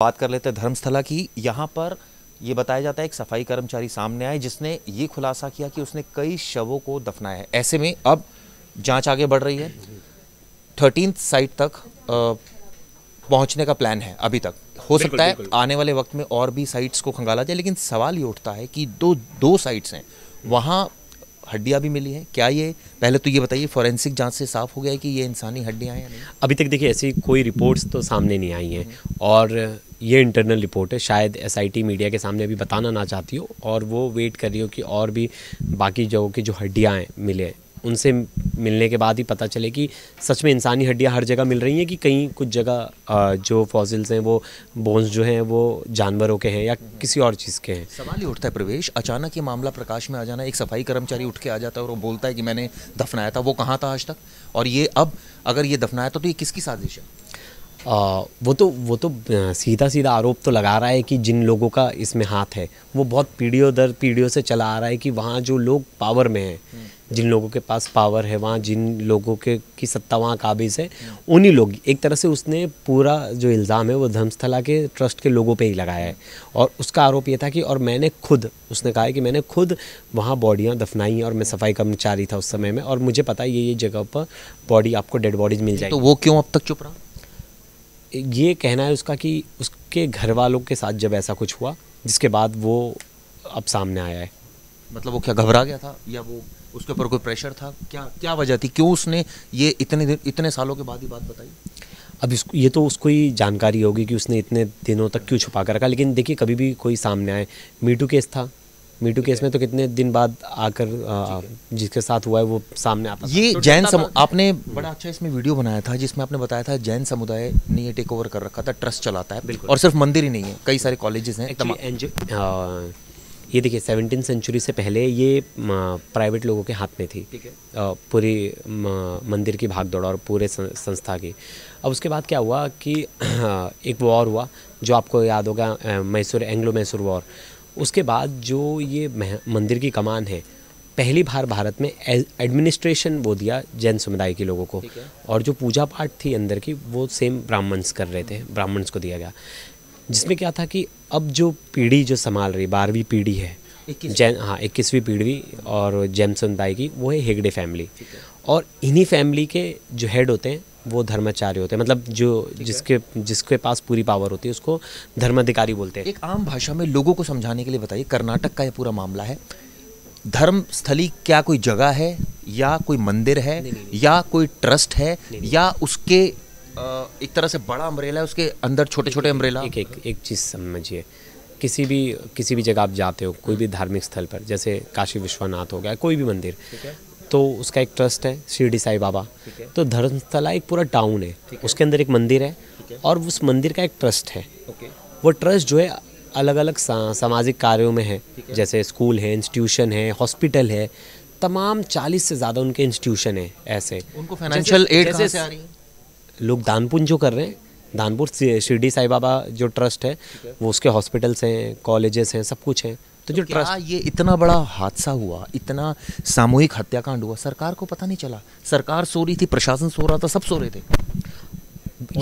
बात कर लेते हैं धर्मस्थला की। यहाँ पर ये बताया जाता है एक सफाई कर्मचारी सामने आए जिसने ये खुलासा किया कि उसने कई शवों को दफनाया है। ऐसे में अब जांच आगे बढ़ रही है। 13th साइट तक पहुंचने का प्लान है। अभी तक हो सकता है आने वाले वक्त में और भी साइट्स को खंगाला जाए, लेकिन सवाल ये उठता है कि दो साइट्स हैं, वहाँ हड्डियां भी मिली हैं। क्या ये, पहले तो ये बताइए, फॉरेंसिक जांच से साफ हो गया है कि ये इंसानी हड्डियां हैं या नहीं? अभी तक देखिए ऐसी कोई रिपोर्ट्स तो सामने नहीं आई हैं और ये इंटरनल रिपोर्ट है। शायद एसआईटी मीडिया के सामने अभी बताना ना चाहती हो और वो वेट कर रही हो कि और भी बाकी जगहों की जो हड्डियां हैं मिले, उनसे मिलने के बाद ही पता चले कि सच में इंसानी हड्डियां हर जगह मिल रही हैं कि कहीं कुछ जगह जो फॉसिल्स हैं वो बोन्स जो हैं वो जानवरों के हैं या किसी और चीज़ के हैं। सवाल ये उठता है प्रवेश, अचानक ये मामला प्रकाश में आ जाना, एक सफाई कर्मचारी उठ के आ जाता है और वो बोलता है कि मैंने दफनाया था। वो कहाँ था आज तक? और ये अब अगर ये दफनाया तो ये किसकी साजिश है? वो तो सीधा सीधा आरोप तो लगा रहा है कि जिन लोगों का इसमें हाथ है वो बहुत पीढ़ियों दर पीढ़ियों से चला आ रहा है कि वहाँ जो लोग पावर में हैं, जिन लोगों के पास पावर है, वहाँ जिन लोगों के की सत्ता वहाँ काबिज है, उन्हीं लोग, एक तरह से उसने पूरा जो इल्ज़ाम है वो धर्मस्थला के ट्रस्ट के लोगों पे ही लगाया है। और उसका आरोप ये था कि और मैंने खुद, उसने कहा है कि मैंने खुद वहाँ बॉडियाँ दफनाई और मैं सफाई कर्मचारी था उस समय में और मुझे पता है ये जगह पर बॉडी, आपको डेड बॉडीज मिल जाएगी। तो वो क्यों अब तक चुप रहा? ये कहना है उसका कि उसके घर वालों के साथ जब ऐसा कुछ हुआ जिसके बाद वो अब सामने आया है। मतलब वो क्या घबरा गया था या वो उसके ऊपर कोई प्रेशर था? क्या वजह थी, क्यों उसने ये इतने सालों के बाद ही बात बताई? अब इसको, ये तो उसको ही जानकारी होगी कि उसने इतने दिनों तक क्यों छुपा कर रखा। लेकिन देखिए कभी भी कोई सामने आए, मीटू केस था, मीटू केस में तो कितने दिन बाद आकर जिसके साथ हुआ है वो सामने आता। ये तो जैन आपने बड़ा अच्छा इसमें वीडियो बनाया था जिसमें आपने बताया था जैन समुदाय ने ये टेक ओवर कर रखा था, ट्रस्ट चलाता है। और सिर्फ मंदिर ही नहीं है, कई सारे कॉलेजेस हैं। ये देखिए 17th सेंचुरी से पहले ये प्राइवेट लोगों के हाथ में थी, पूरी मंदिर की भागदौड़ और पूरे संस्था की। अब उसके बाद क्या हुआ कि एक वॉर हुआ जो आपको याद होगा, एंग्लो मैसूर वॉर। उसके बाद जो ये मंदिर की कमान है, पहली बार भारत में एडमिनिस्ट्रेशन वो दिया जैन समुदाय के लोगों को, और जो पूजा पाठ थी अंदर की वो सेम ब्राह्मण्स कर रहे थे, ब्राह्मण्स को दिया गया। जिसमें क्या था कि अब जो पीढ़ी जो संभाल रही, 12वीं पीढ़ी है जैन, हाँ 21वीं पीढ़ी और जैन समुदाय की, वो है हेगड़े फैमिली। और इन्हीं फैमिली के जो हेड होते हैं वो धर्माचार्य होते हैं, मतलब जो जिसके पास पूरी पावर होती है उसको धर्माधिकारी बोलते हैं। एक आम भाषा में लोगों को समझाने के लिए बताइए, कर्नाटक का ये पूरा मामला है। धर्मस्थली क्या कोई जगह है या कोई मंदिर है या कोई ट्रस्ट है या उसके एक तरह से बड़ा अम्ब्रेला है, उसके अंदर छोटे छोटे अम्ब्रेला? एक चीज़ समझिए, किसी भी जगह आप जाते हो, कोई भी धार्मिक स्थल पर, जैसे काशी विश्वनाथ हो गया, कोई भी मंदिर, तो उसका एक ट्रस्ट है, शिरडी साईं बाबा। तो धर्मस्थला एक पूरा टाउन है, उसके अंदर एक मंदिर है और उस मंदिर का एक ट्रस्ट है। वो ट्रस्ट जो है अलग अलग सामाजिक कार्यों में है, जैसे स्कूल है, इंस्टीट्यूशन है, हॉस्पिटल है, तमाम 40 से ज़्यादा उनके इंस्टीट्यूशन है। ऐसे उनको फाइनेंशियल एड कहाँ से आ रही है? लोग दान पुण्य जो कर रहे हैं, दानपुर शिरडी साईं बाबा जो ट्रस्ट है वो उसके हॉस्पिटल्स हैं, कॉलेजेस हैं, सब कुछ है। तो जो ट्रस्ट, ये इतना बड़ा हादसा हुआ, इतना सामूहिक हत्याकांड हुआ, सरकार को पता नहीं चला? सरकार सो रही थी, प्रशासन सो रहा था, सब सो रहे थे।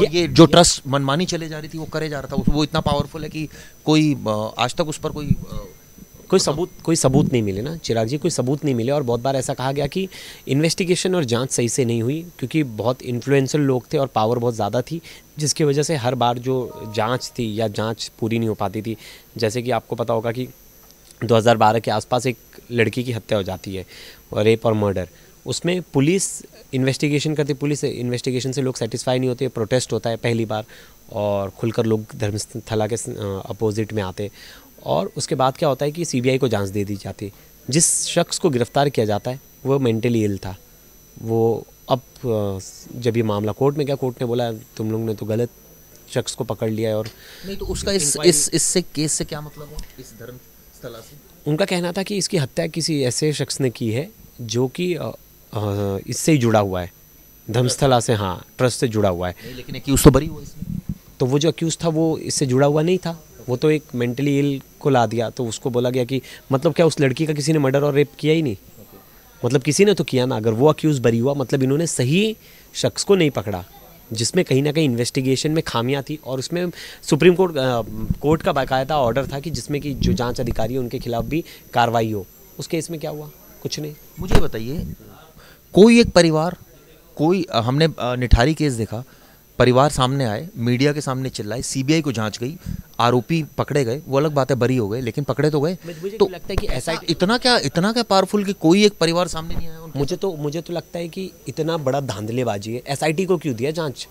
ये जो ट्रस्ट मनमानी चले जा रही थी वो करे जा रहा था। वो इतना पावरफुल है कि कोई आज तक उस पर कोई सबूत नहीं मिले ना चिराग जी, कोई सबूत नहीं मिले। और बहुत बार ऐसा कहा गया कि इन्वेस्टिगेशन और जांच सही से नहीं हुई क्योंकि बहुत इन्फ्लुएंशियल लोग थे और पावर बहुत ज़्यादा थी, जिसकी वजह से हर बार जो जांच थी या जांच पूरी नहीं हो पाती थी। जैसे कि आपको पता होगा कि 2012 के आसपास एक लड़की की हत्या हो जाती है, और रेप और मर्डर, उसमें पुलिस इन्वेस्टिगेशन करती, पुलिस इन्वेस्टिगेशन से लोग सेटिस्फाई नहीं होते, प्रोटेस्ट होता है पहली बार और खुलकर लोग धर्मस्थला के अपोजिट में आते। और उसके बाद क्या होता है कि सीबीआई को जांच दे दी जाती। जिस शख्स को गिरफ्तार किया जाता है वो मेंटली इल था। वो अब जब ये मामला कोर्ट में गया, कोर्ट ने बोला तुम लोग ने तो गलत शख्स को पकड़ लिया है। और नहीं तो उसका इससे केस से क्या मतलब है? इस धर्मस्थला से उनका कहना था कि इसकी हत्या किसी ऐसे शख्स ने की है जो कि इससे ही जुड़ा हुआ है, धर्मस्थला से, हाँ ट्रस्ट से जुड़ा हुआ है। लेकिन अक्यूज तो बरी हुआ इसमें। तो वो जो अक्यूज था वो इससे जुड़ा हुआ नहीं था, वो तो एक मेंटली इल को ला दिया। तो उसको बोला गया कि मतलब क्या उस लड़की का किसी ने मर्डर और रेप किया ही नहीं, मतलब किसी ने तो किया ना। अगर वो अक्यूज बरी हुआ मतलब इन्होंने सही शख्स को नहीं पकड़ा, जिसमें कहीं ना कहीं इन्वेस्टिगेशन में खामियां थी, और उसमें सुप्रीम कोर्ट का बाकायदा ऑर्डर था कि जिसमें कि जो जांच अधिकारी है उनके खिलाफ भी कार्रवाई हो। उस केस में क्या हुआ? कुछ नहीं। मुझे बताइए, कोई एक परिवार, कोई हमने निठारी केस देखा, परिवार सामने आए, मीडिया के सामने चिल्लाए, सीबीआई को जांच गई, आरोपी पकड़े गए, वो अलग बात है बरी हो गए, लेकिन पकड़े तो गए। मुझे तो लगता है कि ऐसा इतना क्या पावरफुल कि कोई एक परिवार सामने नहीं आया उनके? मुझे तो लगता है कि इतना बड़ा धांधलेबाजी है। एसआईटी को क्यों दिया जांच?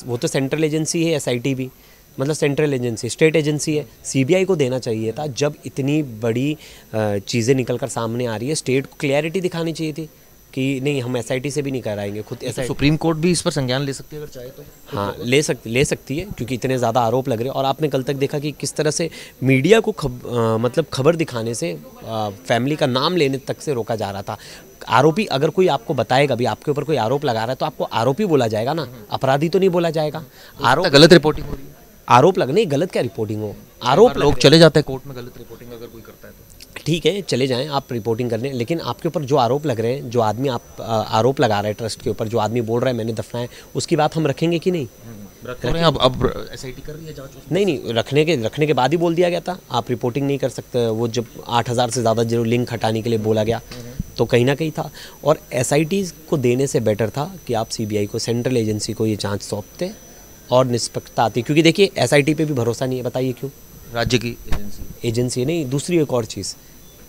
वो तो सेंट्रल एजेंसी है, एसआईटी भी मतलब सेंट्रल एजेंसी, स्टेट एजेंसी है। सीबीआई को देना चाहिए था। जब इतनी बड़ी चीज़ें निकल कर सामने आ रही है, स्टेट को क्लैरिटी दिखानी चाहिए थी कि नहीं, हम एसआईटी से भी नहीं कराएंगे खुद। तो सुप्रीम कोर्ट भी इस पर संज्ञान ले सकती है अगर चाहे तो। हाँ, ले सकती है, क्योंकि इतने ज़्यादा आरोप लग रहे हैं। और आपने कल तक देखा कि किस तरह से मीडिया को मतलब खबर दिखाने से, फैमिली का नाम लेने तक से रोका जा रहा था। आरोपी अगर कोई आपको बताएगा भी, आपके ऊपर कोई आरोप लगा रहा है, तो आपको आरोपी बोला जाएगा ना, अपराधी तो नहीं बोला जाएगा। आरोप गलत रिपोर्टिंग हो रही है। आरोप लगने, गलत क्या रिपोर्टिंग हो, आरोप लोग चले जाते हैं कोर्ट में गलत रिपोर्टिंग अगर कोई करता है तो। ठीक है, चले जाएं आप रिपोर्टिंग करने, लेकिन आपके ऊपर जो आरोप लग रहे हैं, जो आदमी आप आरोप लगा रहे हैं ट्रस्ट के ऊपर, जो आदमी बोल रहा है मैंने दफनाया, उसकी बात हम रखेंगे कि नहीं? अब एसआईटी कर रही है जांच। नहीं, रखने के बाद ही बोल दिया गया था आप रिपोर्टिंग नहीं कर सकते। वो जब 8000 से ज़्यादा जो लिंक हटाने के लिए बोला गया, तो कहीं ना कहीं था। और एसआईटी को देने से बेटर था कि आप सीबीआई को, सेंट्रल एजेंसी को ये जाँच सौंपते और निष्पक्षता आती। क्योंकि देखिए, एसआईटी पे भी भरोसा नहीं है। बताइए क्यों? राज्य की एजेंसी नहीं, दूसरी एक और चीज़,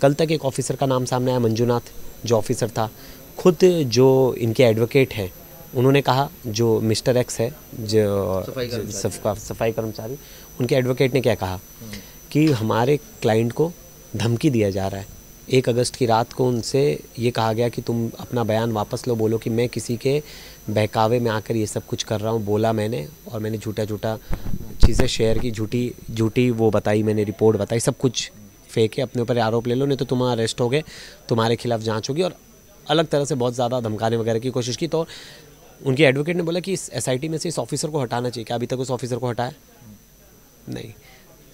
कल तक एक ऑफिसर का नाम सामने आया, मंजूनाथ, जो ऑफिसर था, खुद जो इनके एडवोकेट हैं, उन्होंने कहा, जो मिस्टर एक्स है, जो सफाई कर्मचारी, उनके एडवोकेट ने क्या कहा कि हमारे क्लाइंट को धमकी दिया जा रहा है। 1 अगस्त की रात को उनसे ये कहा गया कि तुम अपना बयान वापस लो, बोलो कि मैं किसी के बहकावे में आकर ये सब कुछ कर रहा हूँ, बोला मैंने, और मैंने झूठा चीज़ें शेयर की, झूठी वो बताई, मैंने रिपोर्ट बताई, सब कुछ फेक है, अपने ऊपर आरोप ले लो, नहीं तो तुम अरेस्ट हो गए, तुम्हारे खिलाफ जांच होगी। और अलग तरह से बहुत ज़्यादा धमकाने वगैरह की कोशिश की। तो उनके एडवोकेट ने बोला कि इस एसआईटी में से इस ऑफिसर को हटाना चाहिए। क्या अभी तक उस ऑफिसर को हटाया? नहीं।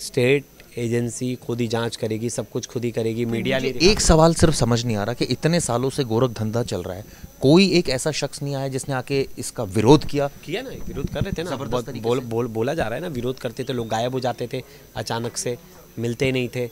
स्टेट एजेंसी खुद ही जांच करेगी, सब कुछ खुद ही करेगी, मीडिया नहीं। एक सवाल सिर्फ समझ नहीं आ रहा कि इतने सालों से गोरख धंधा चल रहा है, कोई एक ऐसा शख्स नहीं आया जिसने आके इसका विरोध किया ना? विरोध कर रहे थे ना, बोला जा रहा है ना, विरोध करते थे लोग, गायब हो जाते थे अचानक से, मिलते नहीं थे,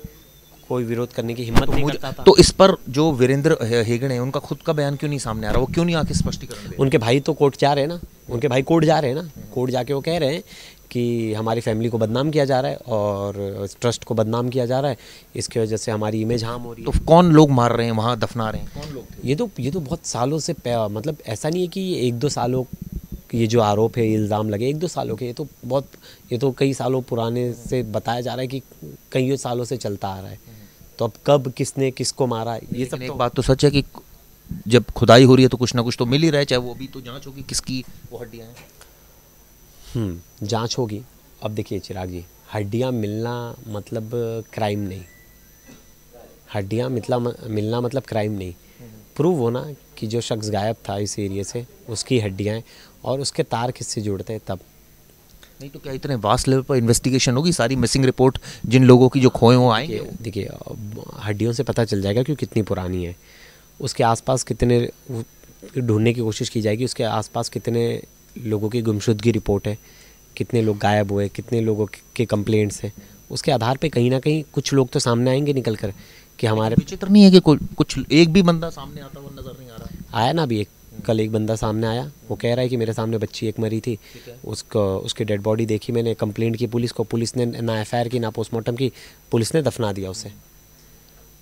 कोई विरोध करने की हिम्मत नहीं करता था। तो इस पर जो वीरेंद्र हेगड़े हैं, उनका खुद का बयान क्यों नहीं सामने आ रहा? वो क्यों नहीं आके स्पष्टीकरण दे? उनके भाई तो कोर्ट जा रहे हैं ना, उनके भाई कोर्ट जा रहे हैं ना, कोर्ट जाके वो कह रहे हैं कि हमारी फैमिली को बदनाम किया जा रहा है और ट्रस्ट को बदनाम किया जा रहा है, इसकी वजह से हमारी इमेज हार्म हो रही है। तो कौन लोग मार रहे हैं वहाँ, दफना रहे हैं? कौन लोग थे? ये तो बहुत सालों से, मतलब ऐसा नहीं है कि 1-2 सालों, ये जो आरोप है, इल्ज़ाम लगे 1-2 सालों के, ये तो कई सालों पुराने से बताया जा रहा है कि कई सालों से चलता आ रहा है। तो अब कब किसने किसको मारा, ये सब एक बात तो सच है कि जब खुदाई हो रही है तो कुछ ना कुछ तो मिल ही रहा है, चाहे वो भी तो जांच होगी किसकी वो हड्डियां हैं। जांच होगी। अब देखिए चिराग जी, हड्डियां मिलना मतलब क्राइम नहीं, हड्डियां मिलना मतलब क्राइम नहीं। प्रूव होना कि जो शख्स गायब था इस एरिया से, उसकी हड्डियां और उसके तार किससे जुड़ते हैं, तब। नहीं तो क्या इतने वास्ट लेवल पर इन्वेस्टिगेशन होगी? सारी मिसिंग रिपोर्ट जिन लोगों की जो खोए वो आएंगे? देखिए, हड्डियों से पता चल जाएगा कि कितनी पुरानी है, उसके आसपास कितने ढूंढने की कोशिश की जाएगी, उसके आसपास कितने लोगों की गुमशुदगी रिपोर्ट है, कितने लोग गायब हुए, कितने लोगों के कंप्लेंट्स हैं, उसके आधार पे कहीं ना कहीं कुछ लोग तो सामने आएंगे निकल कर कि हमारे। विचित्र नहीं है कि कुछ एक भी बंदा सामने आता हुआ नजर नहीं आ रहा? आया ना अभी कल एक बंदा सामने आया, वो कह रहा है कि मेरे सामने बच्ची एक मरी थी, उसकी डेड बॉडी देखी मैंने, कंप्लेंट की पुलिस को, पुलिस ने ना एफआईआर की ना पोस्टमार्टम की, पुलिस ने दफना दिया उसे।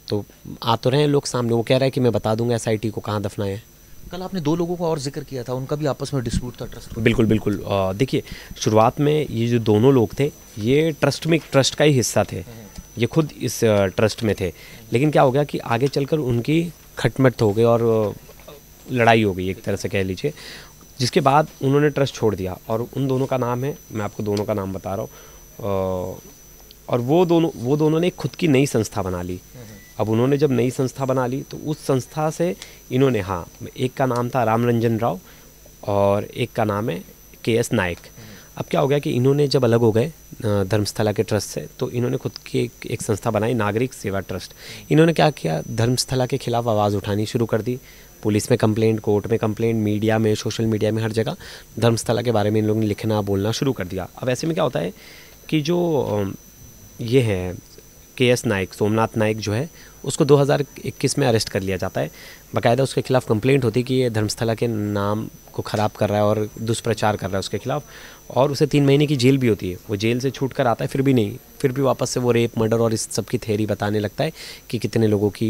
तो आ तो रहे हैं लोग सामने, वो कह रहा है कि मैं बता दूंगा एसआईटी को कहाँ दफनाया है। कल आपने 2 लोगों का और जिक्र किया था, उनका भी आपस में डिस्प्यूट था ट्रस्ट। बिल्कुल। देखिए, शुरुआत में ये जो दोनों लोग थे, ये ट्रस्ट का ही हिस्सा थे, ये खुद इस ट्रस्ट में थे, लेकिन क्या हो गया कि आगे चलकर उनकी खटमट हो गई और लड़ाई हो गई एक तरह से कह लीजिए, जिसके बाद उन्होंने ट्रस्ट छोड़ दिया। और उन दोनों का नाम है, मैं आपको दोनों का नाम बता रहा हूँ, और वो दोनों ने खुद की नई संस्था बना ली। अब उन्होंने जब नई संस्था बना ली तो उस संस्था से इन्होंने, हाँ, एक का नाम था रामरंजन राव और एक का नाम है KS नायक। अब क्या हो गया कि इन्होंने जब अलग हो गए धर्मस्थला के ट्रस्ट से, तो इन्होंने खुद की एक संस्था बनाई, नागरिक सेवा ट्रस्ट। इन्होंने क्या किया, धर्मस्थला के खिलाफ आवाज़ उठानी शुरू कर दी, पुलिस में कंप्लेंट, कोर्ट में कंप्लेंट, मीडिया में, सोशल मीडिया में, हर जगह धर्मस्थला के बारे में इन लोगों ने लिखना बोलना शुरू कर दिया। अब ऐसे में क्या होता है कि जो ये है KS नाइक, सोमनाथ नाइक जो है, उसको 2021 में अरेस्ट कर लिया जाता है। बाकायदा उसके खिलाफ कंप्लेंट होती है कि ये धर्मस्थला के नाम को ख़राब कर रहा है और दुष्प्रचार कर रहा है उसके खिलाफ, और उसे 3 महीने की जेल भी होती है। वो जेल से छूट कर आता है, फिर भी वापस से वो रेप, मर्डर और इस सब की थ्योरी बताने लगता है कि कितने लोगों की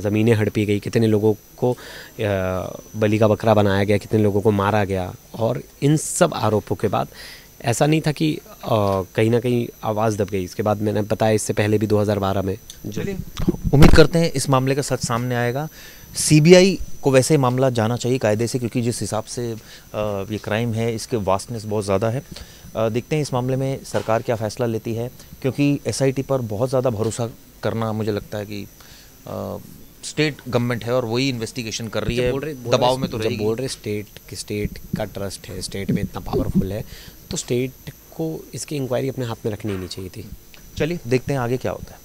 ज़मीनें हड़पी गई, कितने लोगों को बलि का बकरा बनाया गया, कितने लोगों को मारा गया। और इन सब आरोपों के बाद ऐसा नहीं था कि कहीं ना कहीं आवाज़ दब गई। इसके बाद मैंने बताया, इससे पहले भी 2012 में चलिए उम्मीद करते हैं इस मामले का सच सामने आएगा। CBI को वैसे मामला जाना चाहिए कायदे से, क्योंकि जिस हिसाब से ये क्राइम है इसके वास्टनेस बहुत ज़्यादा है। देखते हैं इस मामले में सरकार क्या फ़ैसला लेती है, क्योंकि SIT पर बहुत ज़्यादा भरोसा करना मुझे लगता है कि स्टेट गवर्नमेंट है और वही इन्वेस्टिगेशन कर रही है, दबाव में तो रहेगी। बोल रहे स्टेट का ट्रस्ट है, स्टेट में इतना पावरफुल है, तो स्टेट को इसकी इंक्वायरी अपने हाथ में रखनी ही नहीं चाहिए थी। चलिए देखते हैं आगे क्या होता है।